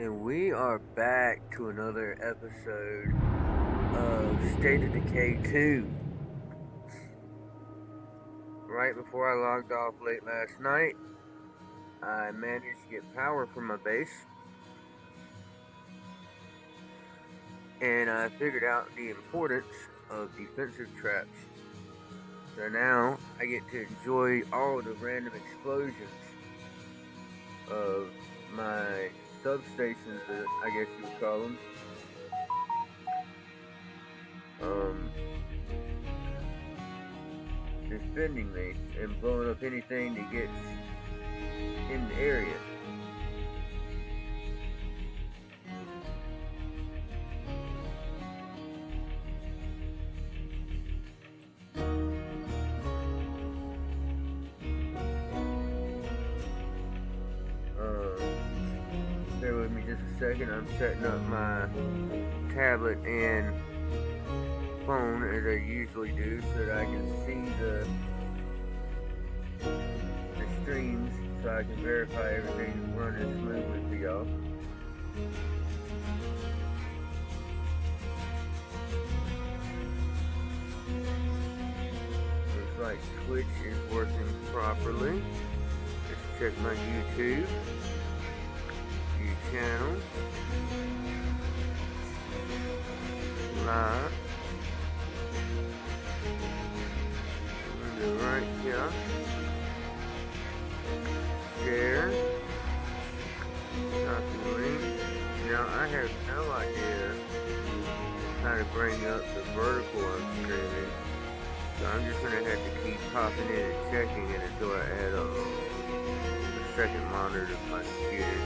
And we are back to another episode of State of Decay 2. Right before I logged off late last night, I managed to get power from my base. And I figured out the importance of defensive traps. So now I get to enjoy all the random explosions of my substations, I guess you would call them. Defending me and blowing up anything that gets in the area. Bear with me just a second. I'm setting up my tablet and phone as I usually do so that I can see the streams so I can verify everything's running smoothly for y'all. Looks like Twitch is working properly. Let's check my YouTube channel. Live. Right here. Share. Copy link. Now I have no idea how to bring up the vertical I'm streaming. So I'm just gonna have to keep popping in and checking it until I add a second monitor to my computer.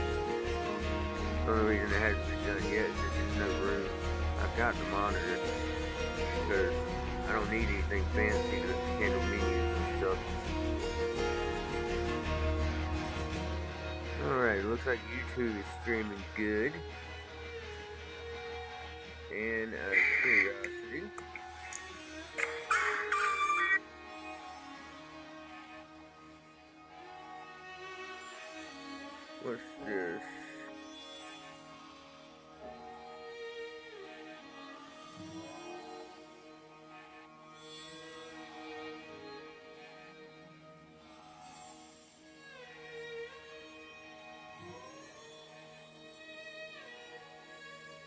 The only reason it hasn't been done yet is there's no room. I've got the monitor because I don't need anything fancy to handle menus and stuff. Alright, looks like YouTube is streaming good. And out of curiosity, what's this?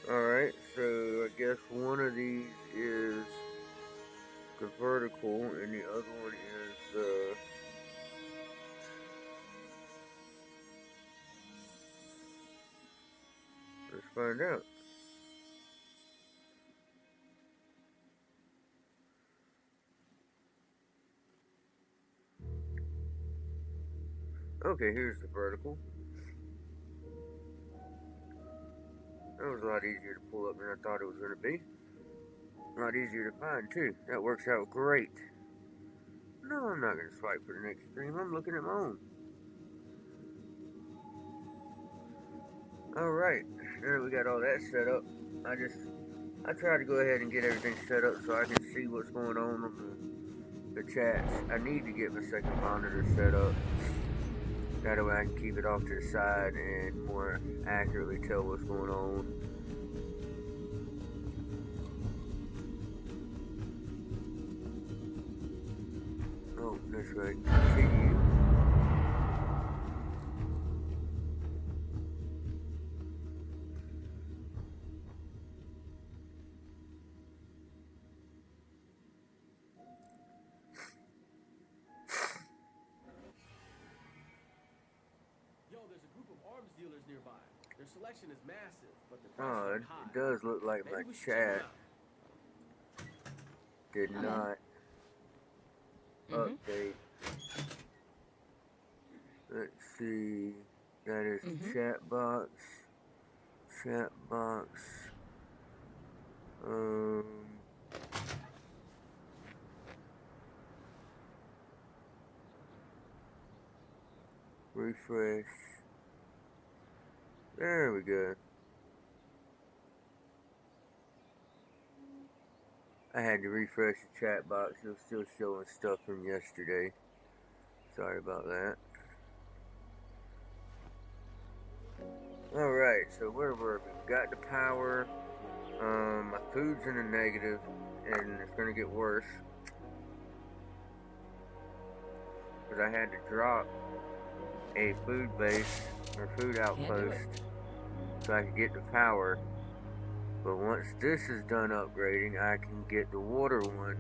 Alright, so I guess one of these is the vertical and the other one is let's find out. Okay, here's the vertical. That was a lot easier to pull up than I thought it was going to be. A lot easier to find, too. That works out great. No, I'm not going to swipe for the next stream. I'm looking at my own. Alright, there we got all that set up. I tried to go ahead and get everything set up so I can see what's going on the chats. I need to get my second monitor set up. That way I can keep it off to the side and more accurately tell what's going on. Oh, that's right. Continue. Nearby. Their selection is massive, but the price is high. It does look like my chat did not update. Let's see. That is the chat box. Chat box. Refresh. There we go. I had to refresh the chat box. It was still showing stuff from yesterday. Sorry about that. Alright, so where were we? We got the power. My food's in the negative, and it's gonna get worse because I had to drop a food base or food Can't do outpost it. so I could get the power. But once this is done upgrading, I can get the water one.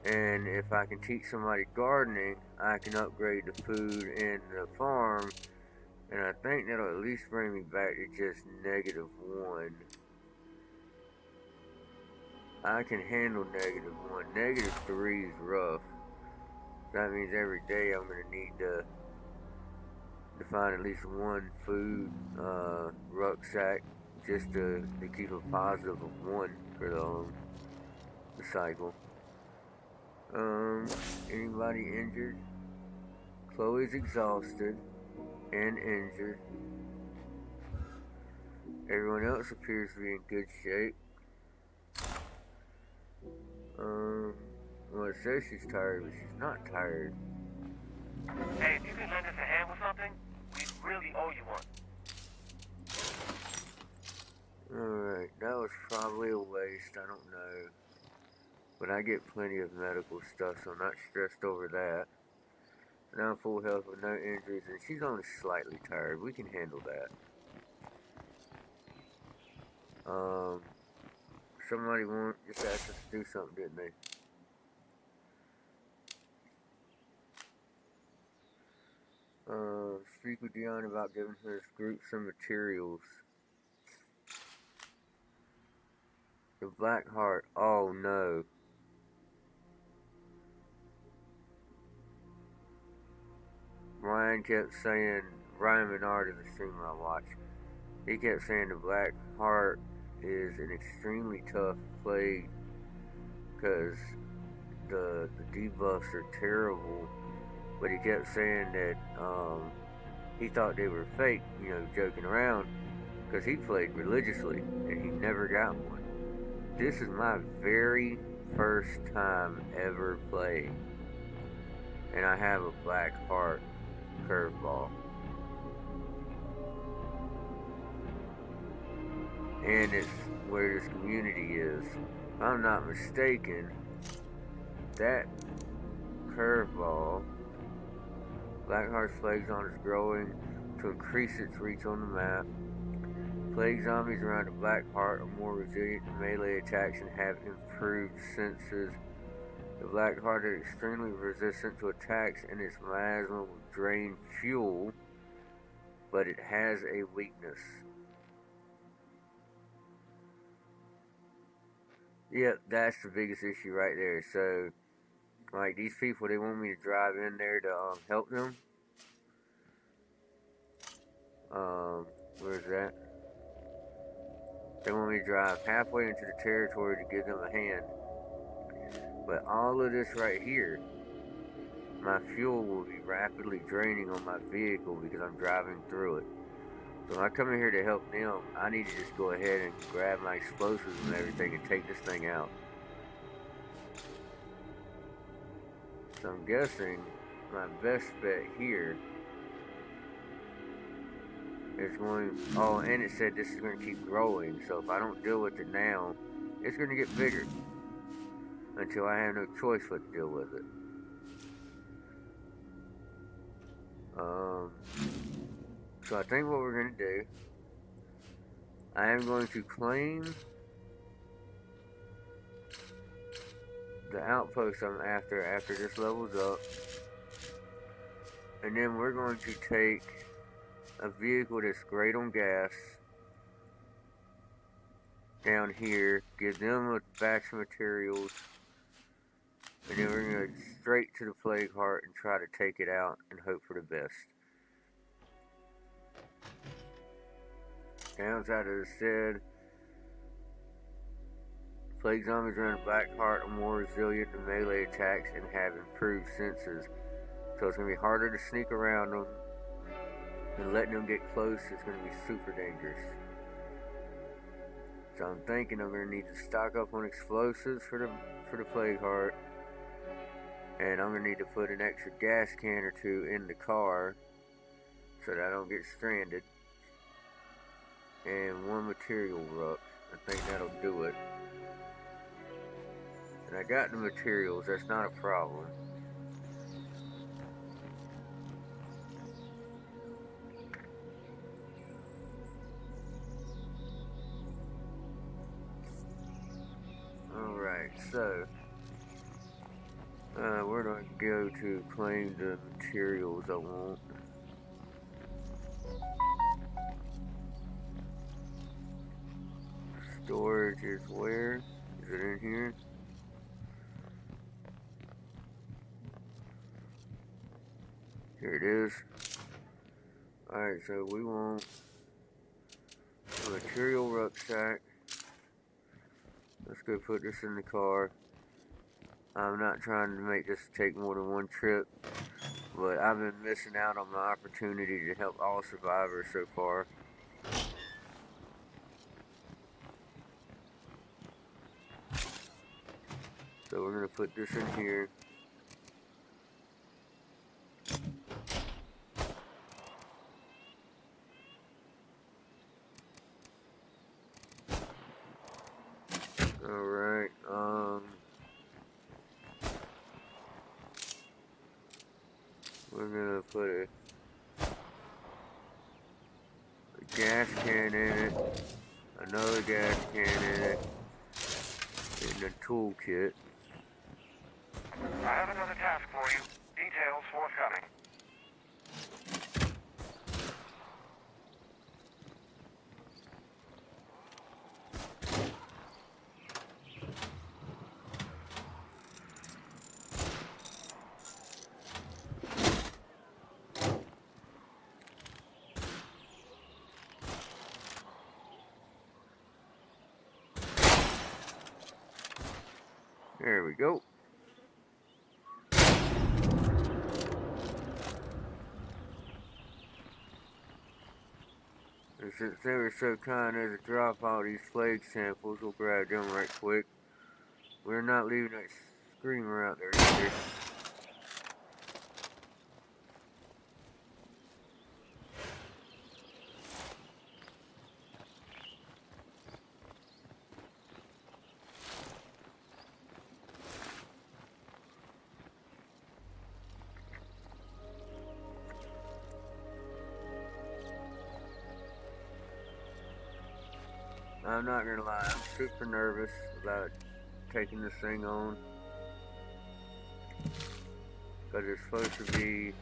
And if I can teach somebody gardening, I can upgrade the food in the farm. And I think that'll at least bring me back to just -1. I can handle -1. -3 is rough. That means every day I'm going to need to find at least one food rucksack just to keep a positive of 1 for the cycle. Anybody injured? Chloe's exhausted and injured. Everyone else appears to be in good shape. Well, it says she's tired, but she's not tired. Hey, if you could lend us a hand with something, we really owe you one. Alright, that was probably a waste, I don't know. But I get plenty of medical stuff, so I'm not stressed over that. Now I'm full health with no injuries, and she's only slightly tired. We can handle that. Somebody just asked us to do something, didn't they? Speak with Dion about giving his group some materials. The Black Heart. Oh no. Ryan kept saying, Ryan Menard is the streamer I watch. He kept saying the Black Heart is an extremely tough plague because the debuffs are terrible. But he kept saying that he thought they were fake, joking around, because he played religiously and he never got one. This is my very first time ever playing, and I have a Black Heart curveball. And it's where this community is. If I'm not mistaken, that curveball, Blackheart's Plague Zone is growing to increase its reach on the map. Plague zombies around the Blackheart are more resilient to melee attacks and have improved senses. The Blackheart is extremely resistant to attacks and its miasma will drain fuel, but it has a weakness. Yep, that's the biggest issue right there. So, like, these people, they want me to drive in there to help them. Where's that? They want me to drive halfway into the territory to give them a hand. But all of this right here, my fuel will be rapidly draining on my vehicle because I'm driving through it. So when I come in here to help them, I need to just go ahead and grab my explosives and everything and take this thing out. So I'm guessing my best bet here is going... Oh, and it said this is going to keep growing. So if I don't deal with it now, it's going to get bigger until I have no choice but to deal with it. So I think what we're going to do, I am going to claim the outpost I'm after this levels up, and then we're going to take a vehicle that's great on gas down here, give them a batch of materials, and then we're going to go straight to the Plague Heart and try to take it out and hope for the best. Downside, as I said, Plague zombies around the Black Heart are more resilient to melee attacks and have improved senses. So it's going to be harder to sneak around them, and letting them get close is going to be super dangerous. So I'm thinking I'm going to need to stock up on explosives for the Plague Heart, and I'm going to need to put an extra gas can or two in the car so that I don't get stranded. and 1 material ruck. I think that'll do it. And I got the materials, that's not a problem. Alright, so where do I go to claim the materials I want? Storage is where? Is it in here? Here it is. Alright, so we want a material rucksack. Let's go put this in the car. I'm not trying to make this take more than 1 trip, but I've been missing out on my opportunity to help all survivors so far. So we're going to put this in here. Alright, we're gonna put a gas can in it, another gas can in it, in the toolkit. I have another task for you. Details forthcoming. There we go. And since they were so kind as to drop all these flag samples, we'll grab them right quick. We're not leaving that screamer out there either. I'm not gonna lie, I'm super nervous about taking this thing on. Because it's supposed to be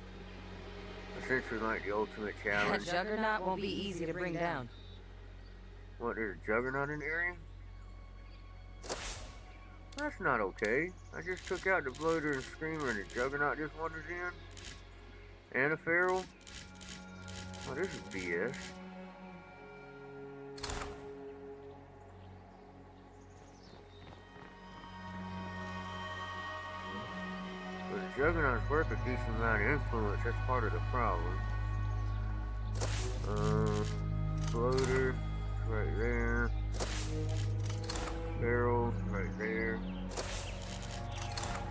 essentially like the ultimate That challenge. juggernaut won't be easy to bring down. What, there's a juggernaut in the area? That's not okay. I just took out the bloater and screamer and the juggernaut just wanders in? And a feral? Oh, this is BS. But the juggernaut's worth a decent amount of influence, that's part of the problem. Bloater, right there. Feral, right there.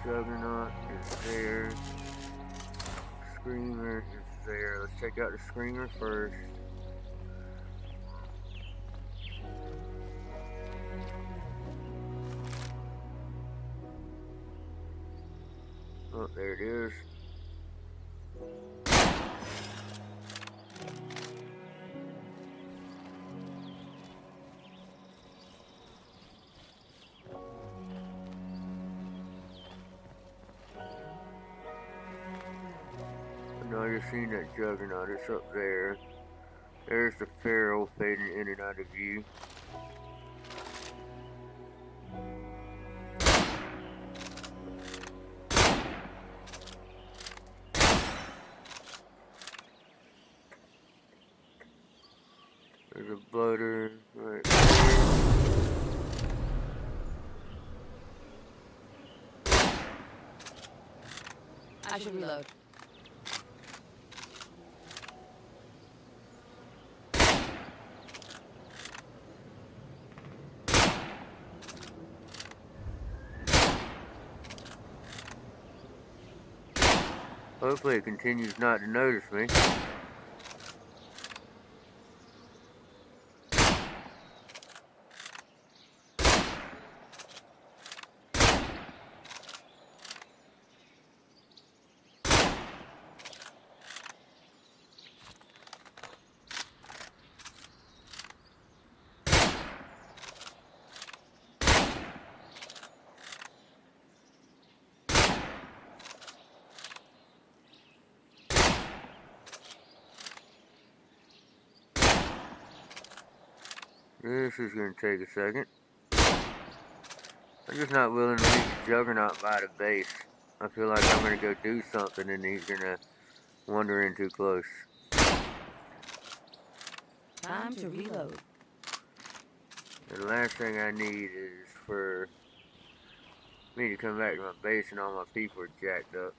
Juggernaut is there. Screamer is there. Let's take out the screamer first. Oh, there it is. Now you're seeing that juggernaut, it's up there. There's the feral fading in and out of view. There's a bloater right there. I should reload. Hopefully it continues not to notice me. This is gonna take a second. I'm just not willing to leave the Juggernaut by the base. I feel like I'm gonna go do something and he's gonna wander in too close. Time to reload. The last thing I need is for me to come back to my base and all my people are jacked up.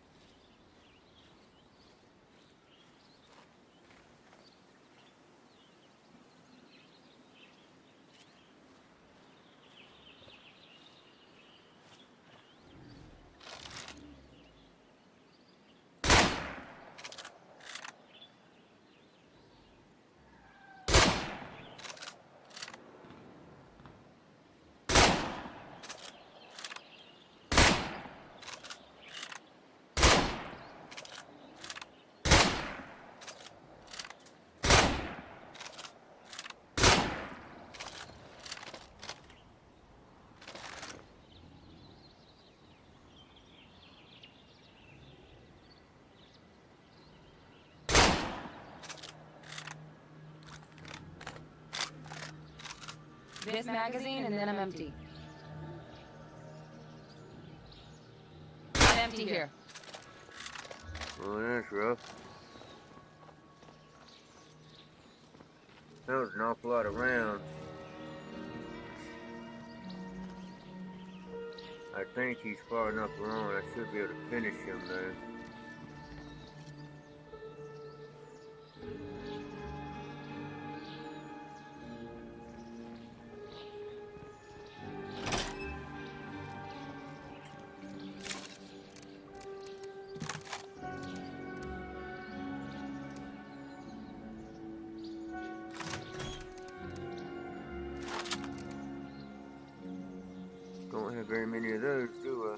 This magazine and then I'm empty. I'm empty here. Oh, that's rough. That was an awful lot of rounds. I think he's far enough along. I should be able to finish him though. Don't have very many of those, do I?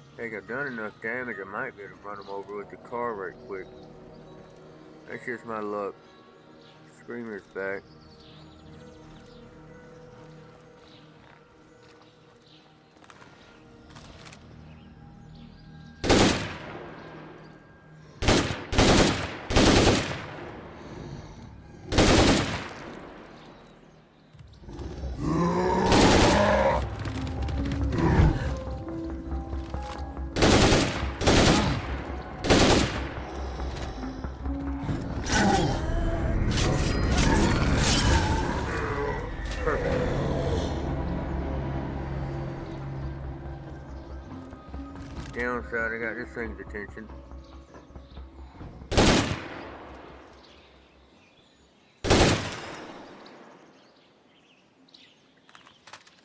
I think I've done enough damage, I might be able to run them over with the car right quick. That's just my luck. Screamer's back. Downside, I got this thing's attention.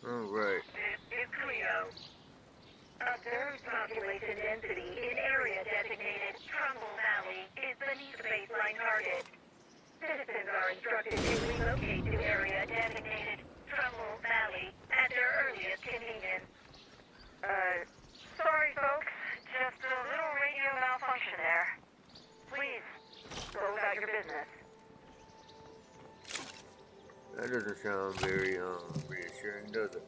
Alright. It's Cleo. Observed population density in area designated Trumbull Valley is beneath the baseline target. Citizens are instructed to relocate to area designated Trumbull Valley at their earliest convenience. Sorry folks, just a little radio malfunction there. Please, go about your business. That doesn't sound very reassuring, does it?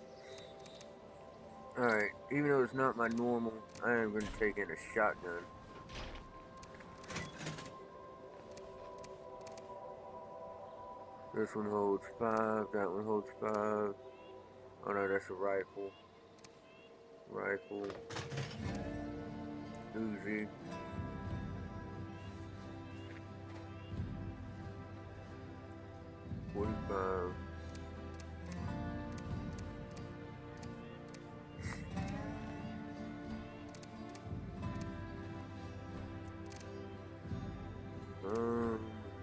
Alright, even though it's not my normal, I am going to take in a shotgun. This one holds 5, that one holds 5. Oh no, that's a rifle. Rifle. Uzi. $45.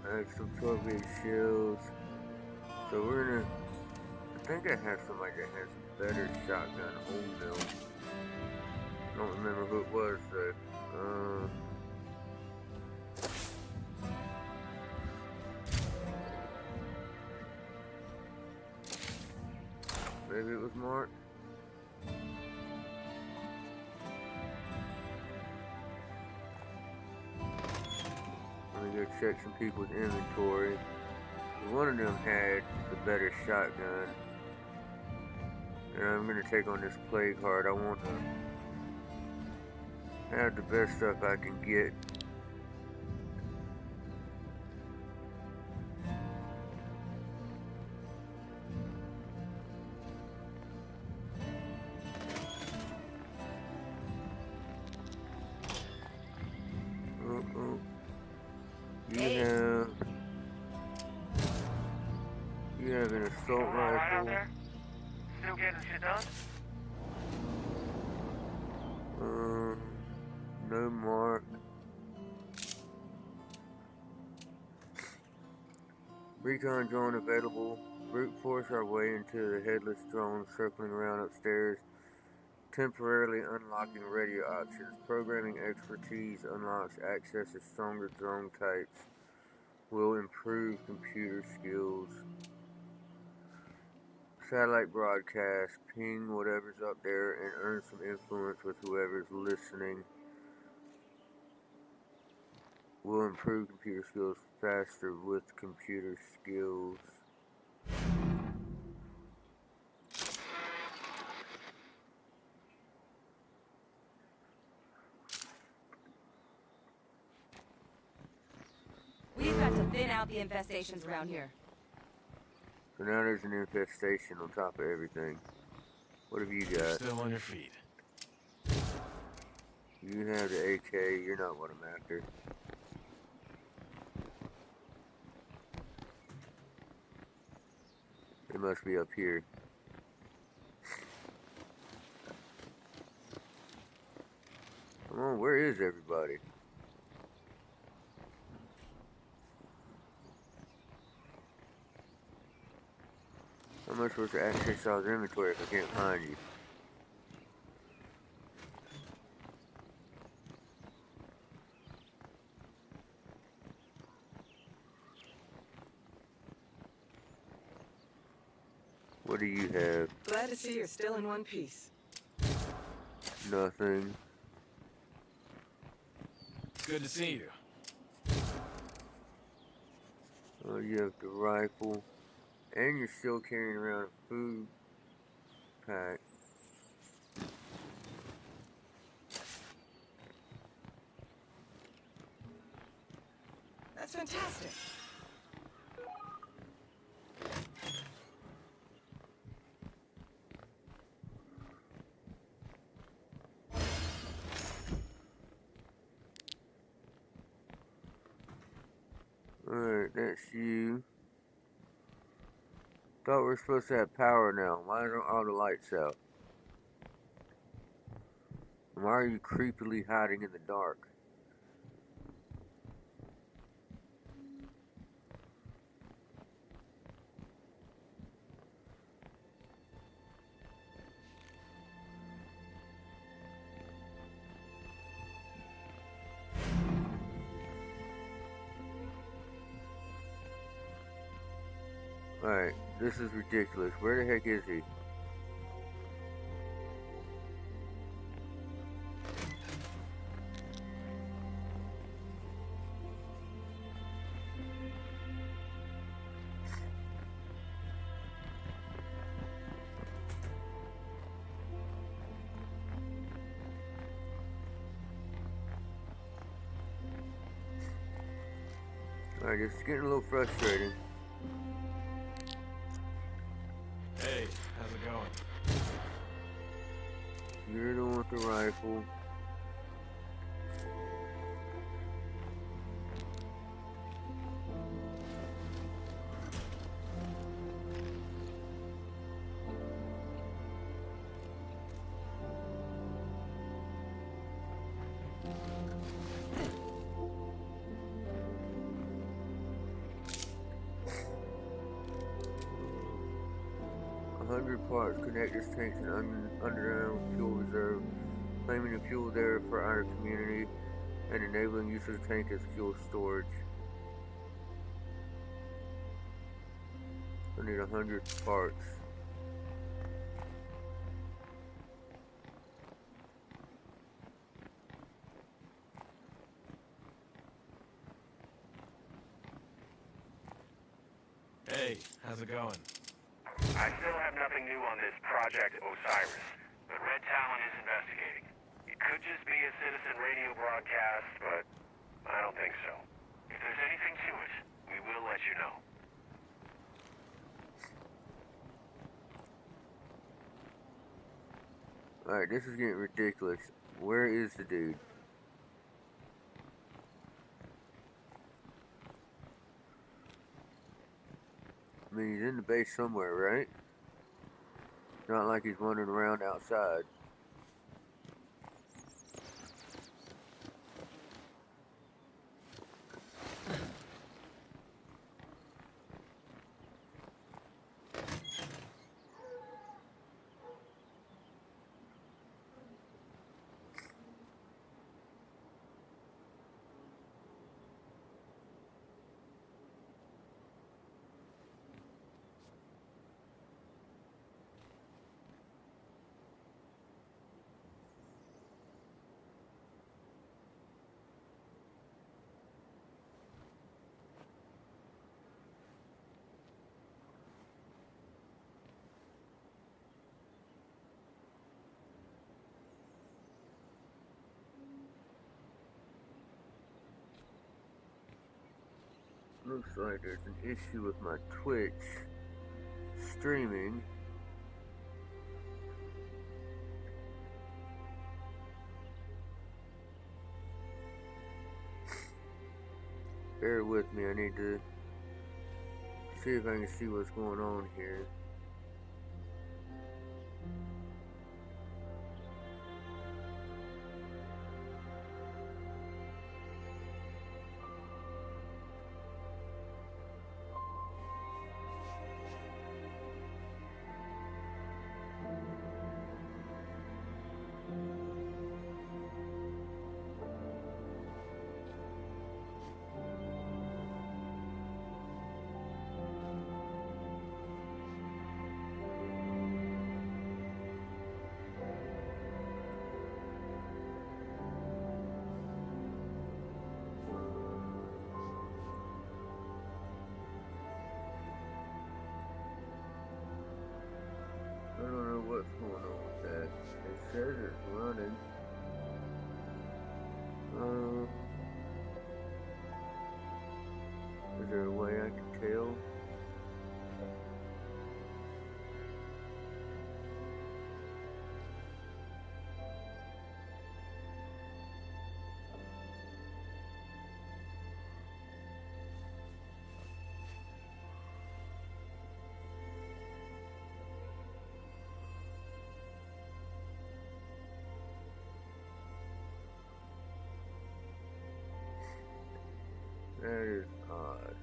I have some 12 gauge shells. So we're gonna. I think I have somebody that has a better shotgun wholesale. I don't remember who it was though. Maybe it was Mark. go check some people's inventory. One of them had the better shotgun. And I'm gonna take on this plague heart. I want to have the best stuff I can get. You have an assault rifle. Still getting shit done? No mark. Recon drone available. Brute force our way into the headless drone circling around upstairs, temporarily unlocking radio options. Programming expertise unlocks access to stronger drone types. Will improve computer skills. Satellite broadcast, ping whatever's up there and earn some influence with whoever's listening. Will improve computer skills faster with computer skills. We've got to thin out the infestations around here. So now there's an infestation on top of everything. What have you got? Still on your feet. You have the AK, you're not what I'm after. It must be up here. Come on, where is everybody? How am I supposed to access y'all's inventory if I can't find you? What do you have? Glad to see you're still in one piece. Nothing. Good to see you. Oh, you have the rifle. And you're still carrying around a food pack. That's fantastic. Alright, that's you. Thought we were supposed to have power now. Why aren't all the lights out? Why are you creepily hiding in the dark? Alright, this is ridiculous. Where the heck is he? Alright, it's getting a little frustrating. Hey, how's it going? You're the one with the rifle. Parts connect this tank to an underground fuel reserve, claiming the fuel there for our community and enabling use of the tank as fuel storage. I need 100 parts. it going? I still have nothing new on this Project Osiris, but Red Talon is investigating. It could just be a citizen radio broadcast, but I don't think so. If there's anything to it, we will let you know. Alright, this is getting ridiculous. Where is the dude? I mean, he's in the base somewhere, right? It's not like he's wandering around outside. Looks like there's an issue with my Twitch streaming. Bear with me, I need to see if I can see what's going on here. I don't know what's going on with that. It says it's running. Is there a way I can tell? That is odd.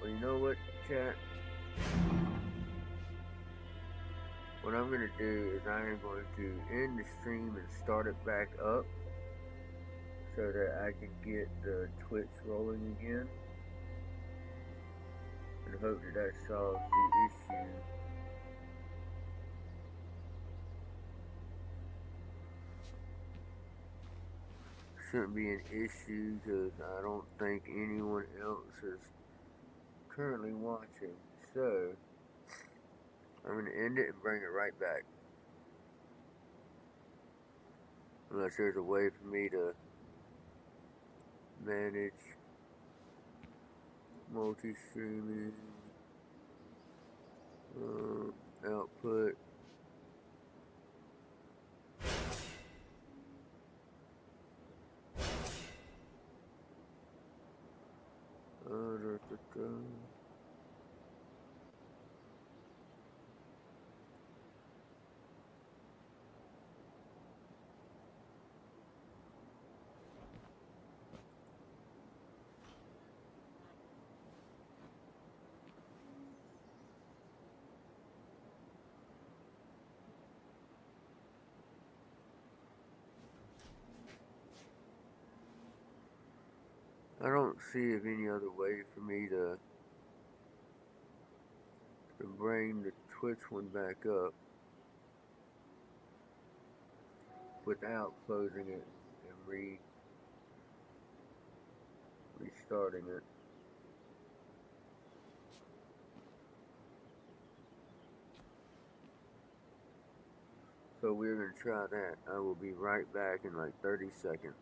Well, you know what, chat? What I'm going to do is I am going to end the stream and start it back up so that I can get the Twitch rolling again. And hope that that solves the issue. Shouldn't be an issue because I don't think anyone else is currently watching. So I'm going to end it and bring it right back. Unless there's a way for me to manage multi-streaming output. I don't see of any other way for me to bring the Twitch one back up without closing it and restarting it. So we're going to try that. I will be right back in like 30 seconds.